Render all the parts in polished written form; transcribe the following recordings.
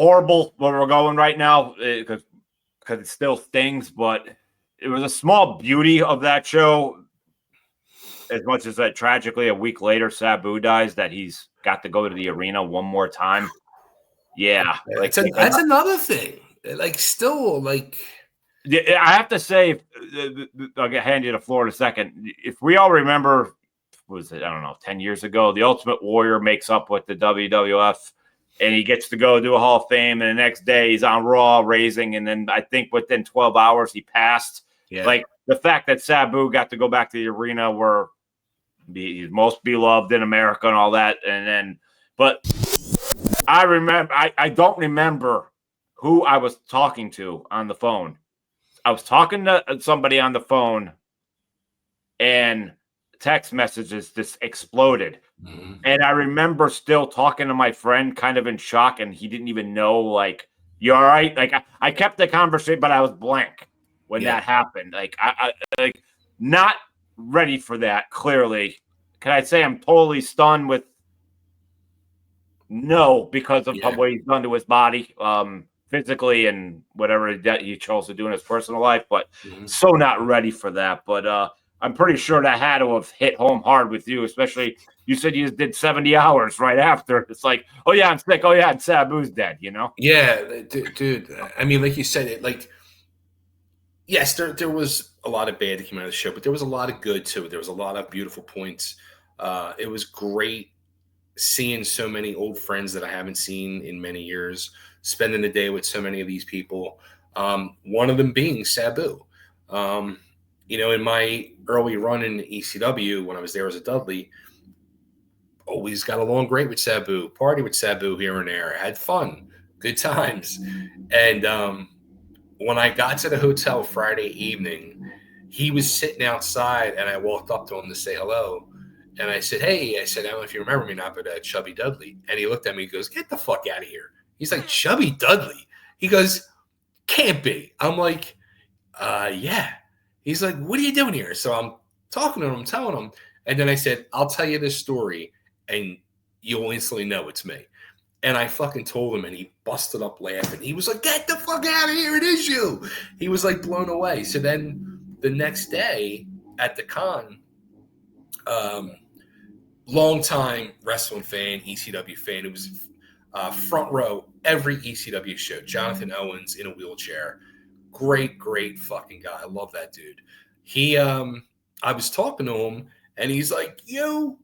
horrible where we're going right now because it still stings, but it was a small beauty of that show. As much as that tragically a week later Sabu dies, that he's got to go to the arena one more time. Yeah, like that's another thing. Like, still, like, I have to say, I'll hand you the floor in a second. If we all remember, was it, I don't know, 10 years ago, the Ultimate Warrior makes up with the WWF and he gets to go do a Hall of Fame, and the next day he's on Raw raising, and then I think within 12 hours he passed. Yeah. Like, the fact that Sabu got to go back to the arena where he's most beloved in America and all that, and then, but I remember, I don't remember who I was talking to on the phone. I was talking to somebody on the phone, and text messages just exploded. Mm-hmm. And I remember still talking to my friend kind of in shock, and he didn't even know, like, you all right? Like, I kept the conversation, but I was blank when that happened. Like, I like, not ready for that, clearly. Can I say I'm totally stunned with no, because of what he's done to his body, physically and whatever he chose to do in his personal life, but so not ready for that. But I'm pretty sure that had to have hit home hard with you, especially you said you just did 70 hours right after. It's like, oh yeah, I'm sick. Oh yeah, and Sabu's dead, you know? Yeah, dude. I mean, like you said, it like, yes, there was a lot of bad that came out of the show, but there was a lot of good too. There was a lot of beautiful points. It was great seeing so many old friends that I haven't seen in many years, spending the day with so many of these people. One of them being Sabu. You know, in my early run in ECW, when I was there as a Dudley, always got along great with Sabu, party with Sabu here and there, had fun, good times. And when I got to the hotel Friday evening, he was sitting outside, and I walked up to him to say hello. And I said, hey, I said, I don't know if you remember me not, but Chubby Dudley. And he looked at me, he goes, get the fuck out of here. He's like, Chubby Dudley? He goes, can't be. I'm like, yeah. He's like, what are you doing here? So I'm talking to him, telling him. And then I said, I'll tell you this story, and you'll instantly know it's me. And I fucking told him, and he busted up laughing. He was like, get the fuck out of here. It is you. He was like blown away. So then the next day at the con, long-time wrestling fan, ECW fan. It was front row every ECW show. Jonathan Owens in a wheelchair. Great fucking guy. I love that dude. He, I was talking to him, and he's like, you,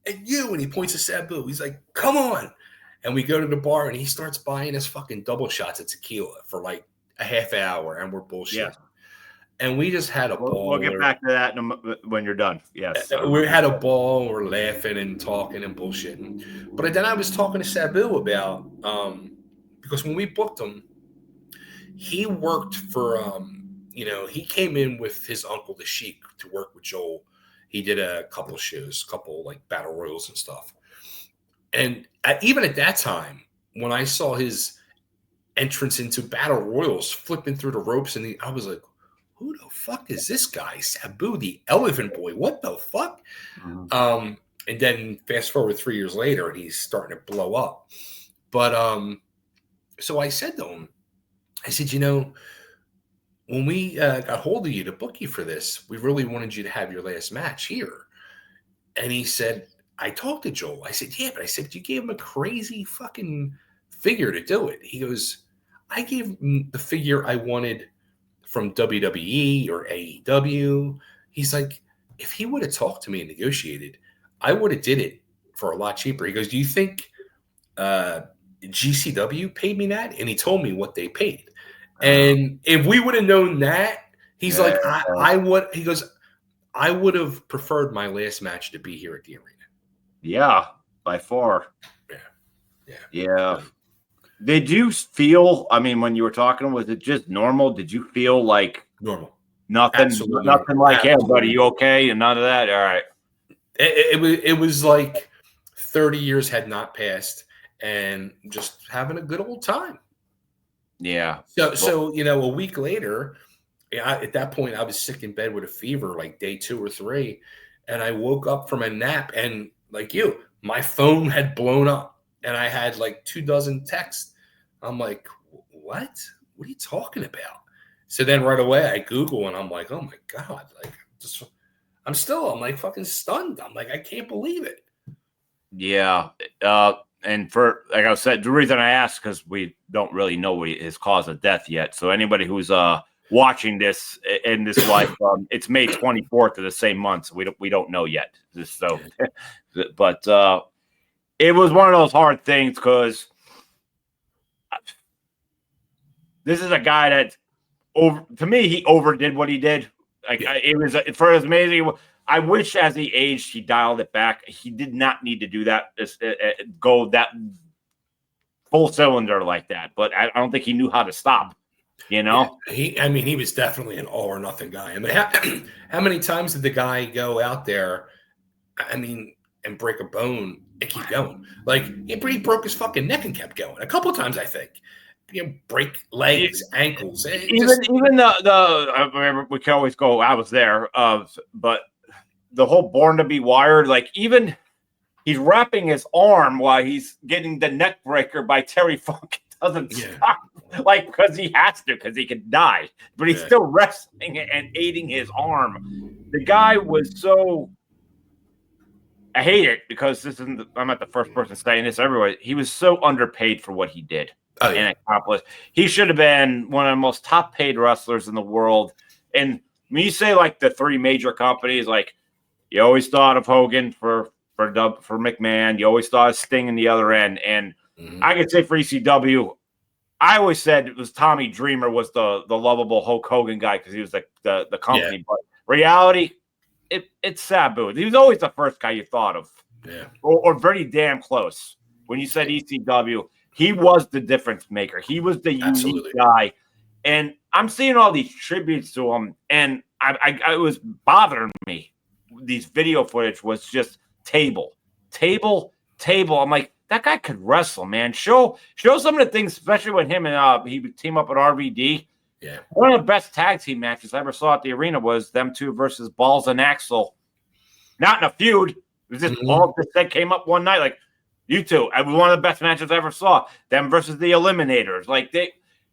and you, and he points to Sabu. He's like, come on. And we go to the bar, and he starts buying us fucking double shots of tequila for like a half hour, and we're bullshitting. Yeah. And we just had a ball. We'll get back to that when you're done. Yes. We had a ball. We're laughing and talking and bullshitting. But then I was talking to Sabu about, because when we booked him, he worked for, he came in with his uncle, the Sheik, to work with Joel. He did a couple shows, like battle royals and stuff. And even at that time, when I saw his entrance into battle royals, flipping through the ropes, and I was like, who the fuck is this guy? Sabu, the Elephant Boy. What the fuck? Mm-hmm. And then fast forward 3 years later, and he's starting to blow up. But so I said to him, I said, when we got hold of you to book you for this, we really wanted you to have your last match here. And he said, I talked to Joel. I said, yeah, but I said, you gave him a crazy fucking figure to do it. He goes, I gave him the figure I wanted from WWE or AEW. He's like, if he would have talked to me and negotiated, I would have did it for a lot cheaper. He goes, do you think GCW paid me that? And he told me what they paid. And if we would have known that, he's like, I would. He goes, I would have preferred my last match to be here at the arena. Yeah, by far. Yeah. Did you feel, I mean, when you were talking, was it just normal? Did you feel like normal? Nothing like, hey, buddy, you okay? And none of that? All right. It was like 30 years had not passed and just having a good old time. Yeah. So a week later, at that point, I was sick in bed with a fever, like day 2 or 3. And I woke up from a nap, and like you, my phone had blown up. And I had like 24 texts I'm like, what? What are you talking about? So then right away I Google and I'm like, oh my God. Like, I'm like fucking stunned. I'm like, I can't believe it. Yeah. And for, like I said, the reason I asked, because we don't really know his cause of death yet. So anybody who's watching this in this life, it's May 24th of the same month. So we don't know yet. So, but it was one of those hard things because this is a guy that to me, he overdid what he did. Like it was for as amazing. I wish as he aged, he dialed it back. He did not need to do that. Go that full cylinder like that. But I don't think he knew how to stop. You know, I mean, he was definitely an all or nothing guy. I mean, how many times did the guy go out there? I mean, and break a bone and keep going. Like he broke his fucking neck and kept going a couple of times. I think. Break legs, ankles. Even the I remember we can always go. I was there, but the whole Born to Be Wired, like even he's wrapping his arm while he's getting the neck breaker by Terry Funk. It doesn't stop, like because he has to, because he could die, but he's still wrestling and aiding his arm. The guy was so. I hate it because I'm not the first person saying this everywhere. He was so underpaid for what he did. And accomplished. He should have been one of the most top paid wrestlers in the world. And when you say like the three major companies, like you always thought of Hogan for McMahon, you always thought of Sting in the other end. And I could say for ECW, I always said it was Tommy Dreamer was the lovable Hulk Hogan guy because he was the company. But reality, it's Sabu. He was always the first guy you thought of. Or very damn close. When you said ECW, he was the difference maker. He was the unique guy. And I'm seeing all these tributes to him, and I was bothering me. These video footage was just table. I'm like, that guy could wrestle, man. Show some of the things, especially when him and he would team up with RVD. Yeah. One of the best tag team matches I ever saw at the arena was them two versus Balls and Axel. Not in a feud. It was just all that came up one night. Like, you two, it was one of the best matches I ever saw. Them versus the Eliminators. Like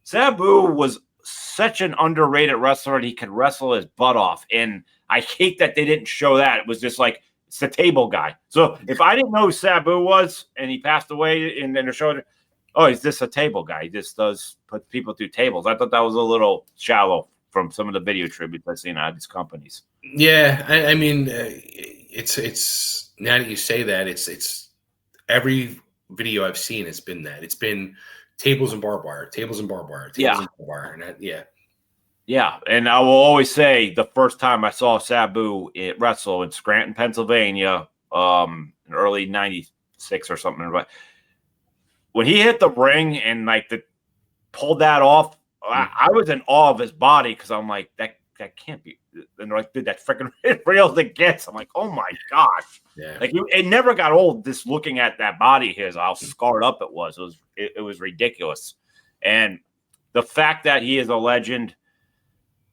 Sabu was such an underrated wrestler, and he could wrestle his butt off. And I hate that they didn't show that. It was just like it's the table guy. So if I didn't know who Sabu was, and he passed away, and then they showed, oh, he's just a table guy. He just does put people through tables. I thought that was a little shallow from some of the video tributes I've seen out of these companies. Yeah, I mean, it's now that you say that, it's. Every video I've seen has been that. It's been tables and barbed wire, tables and barbed wire, tables and barbed wire. And yeah. And I will always say the first time I saw Sabu wrestle in Scranton, Pennsylvania, in early 96 or something. When he hit the ring and pulled that off, I was in awe of his body because I'm like, that can't be. And they're like, dude, that freaking real as it gets. I'm like, oh my gosh. Yeah. Like it never got old just looking at that body of his, how scarred up it was. It was ridiculous. And the fact that he is a legend,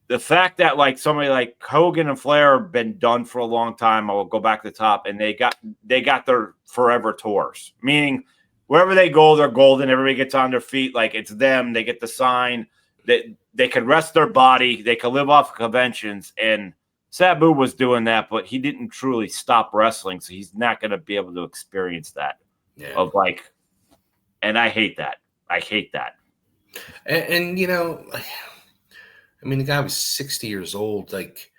the fact that like somebody like Hogan and Flair have been done for a long time, I will go back to the top, and they got their forever tours. Meaning wherever they go, they're golden. Everybody gets on their feet, like it's them. They get the sign. They could rest their body. They could live off conventions. And Sabu was doing that, but he didn't truly stop wrestling. So he's not going to be able to experience that and I hate that. And you know, I mean, the guy was 60 years old. Like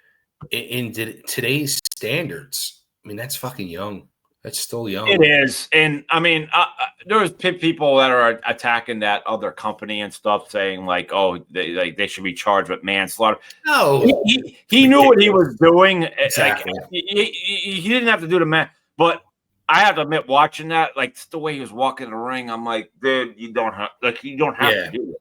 in today's standards, I mean, that's fucking young. That's still young. It is. And I mean, there's people that are attacking that other company and stuff, saying like, oh, they should be charged with manslaughter. No, he knew what he was doing. Exactly. Like, he didn't have to do the man. But I have to admit, watching that, like the way he was walking the ring, I'm like, dude, you don't have to do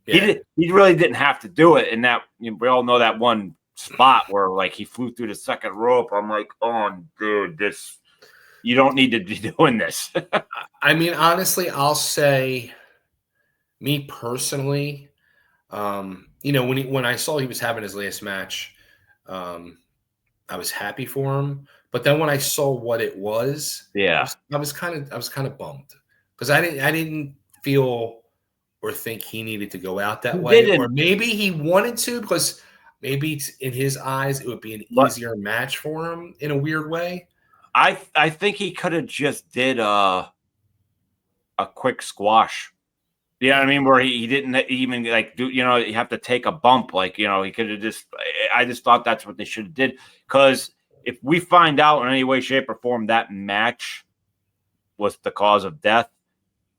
it. Yeah. He really didn't have to do it. And that we all know that one spot where like he flew through the second rope. I'm like, oh, dude, this. You don't need to be doing this. I mean, honestly, I'll say, me personally, you know, when I saw he was having his last match, I was happy for him. But then when I saw what it was, I was kind of bummed because I didn't feel or think he needed to go out that He way, didn't, or maybe he wanted to because maybe in his eyes it would be an but easier match for him in a weird way. I think he could have just did a quick squash. You know what I mean? Where he didn't even like do, you have to take a bump. Like, he could have I just thought that's what they should have did. Because if we find out in any way, shape, or form that match was the cause of death,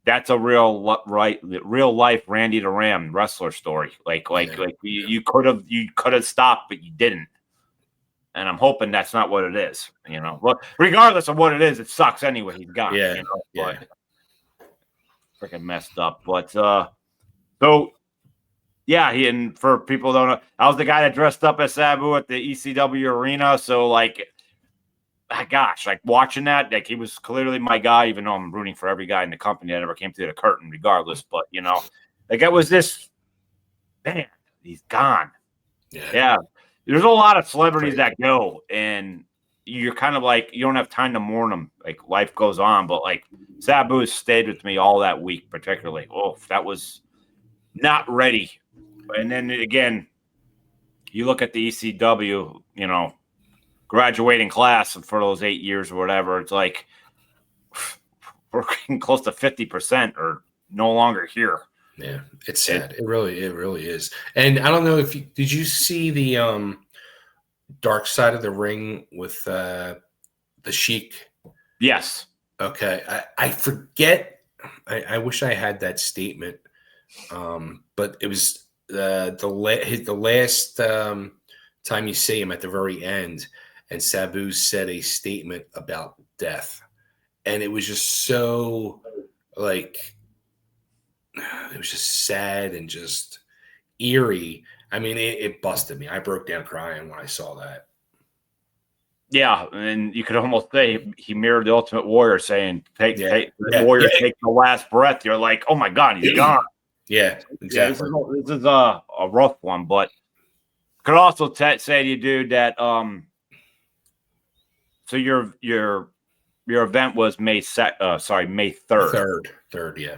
that's a real life Randy the Ram wrestler story. Like you could have stopped, but you didn't. And I'm hoping that's not what it is. Well, regardless of what it is, it sucks anyway. He's gone. Yeah, But freaking messed up. But so yeah, and for people who don't know, I was the guy that dressed up as Sabu at the ECW arena. So gosh, watching that, he was clearly my guy, even though I'm rooting for every guy in the company that ever came through the curtain, regardless. But it was this, man, he's gone. Yeah. There's a lot of celebrities that go, and you're kind of like, you don't have time to mourn them. Like, life goes on, but Sabu has stayed with me all that week, particularly. Oh, that was not ready. And then again, you look at the ECW, graduating class for those 8 years or whatever. It's like we're getting close to 50% or no longer here. Yeah, it's sad. It really is. And I don't know if did you see the Dark Side of the Ring with the Sheik? Yes. Okay. I forget. I wish I had that statement. But it was the last time you see him at the very end, and Sabu said a statement about death, and it was just so it was just sad and just eerie. I mean, it busted me. I broke down crying when I saw that. Yeah, and you could almost say he mirrored the Ultimate Warrior, saying, take the last breath. You're like, oh my God, he's gone. Yeah, exactly. Yeah, this is a rough one, but could also say to you, dude, that so your event was May 3rd. Third, yeah.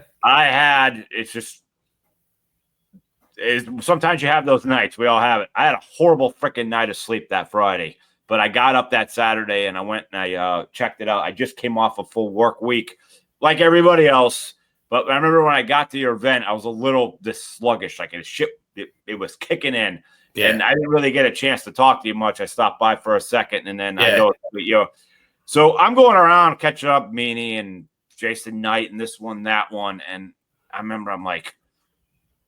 Sometimes you have those nights. We all have it. I had a horrible freaking night of sleep that Friday, but I got up that Saturday and I went and I checked it out. I just came off a full work week like everybody else. But I remember when I got to your event, I was a little sluggish. It was kicking in. Yeah. And I didn't really get a chance to talk to you much. I stopped by for a second, and then I go, So I'm going around catching up, Meanie and Jason Knight and this one, that one. And I remember I'm like,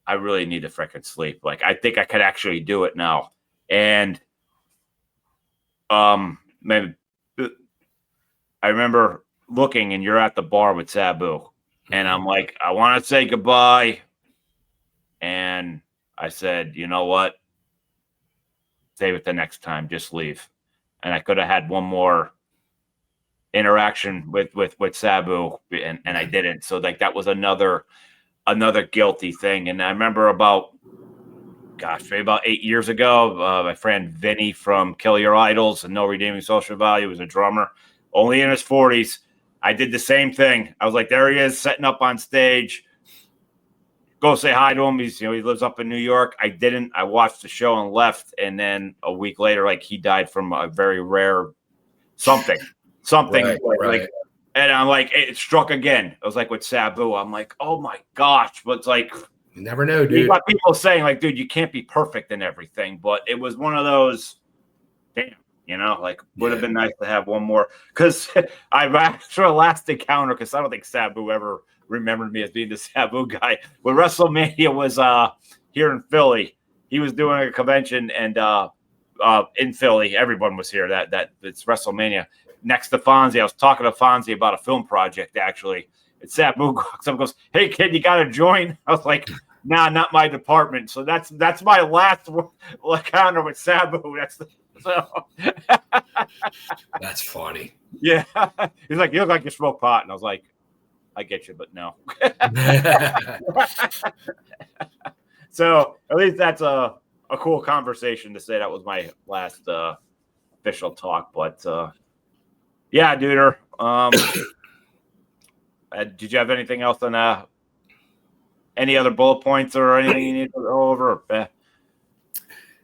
I really need to freaking sleep. I think I could actually do it now. And maybe I remember looking, and you're at the bar with Sabu. And I'm like, I want to say goodbye. And I said, you know what? Save it the next time. Just leave. And I could have had one more interaction with Sabu, and I didn't. So that was another guilty thing. And I remember maybe about 8 years ago, my friend Vinny from Kill Your Idols and No Redeeming Social Value was a drummer, only in his 40s. I did the same thing. I was like, there he is, setting up on stage. Go say hi to him. He lives up in New York. I didn't. I watched the show and left. And then a week later, he died from a very rare something. Right. And I'm like, it struck again. It was like with Sabu. I'm like, oh my gosh. But it's like, you never know, dude. You got people saying dude, you can't be perfect in everything. But it was one of those, damn. Would have been nice to have one more, because I've actually last encounter, because I don't think Sabu ever remembered me as being the Sabu guy. When WrestleMania was here in Philly, he was doing a convention, and in Philly, everyone was here. That it's WrestleMania. Next to Fonzie, I was talking to Fonzie about a film project, actually. And Sabu walks up and goes, "Hey kid, you got to join." I was like, "Nah, not my department." So that's my last encounter with Sabu. That's funny. Yeah. He's like, you look like you smoke pot. And I was like, I get you, but no. So at least that's a cool conversation to say that was my last official talk. But yeah, Duder. Did you have anything else on Any other bullet points or anything you need to go over?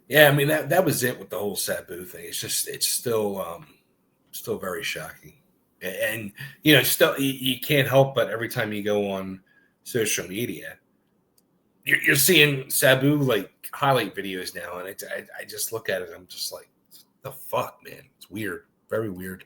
Yeah, I mean that was it with the whole Sabu thing. It's still very shocking, and still you can't help but every time you go on social media, you're seeing Sabu like highlight videos now, and I just look at it, I'm just like, the fuck, man, it's weird, very weird.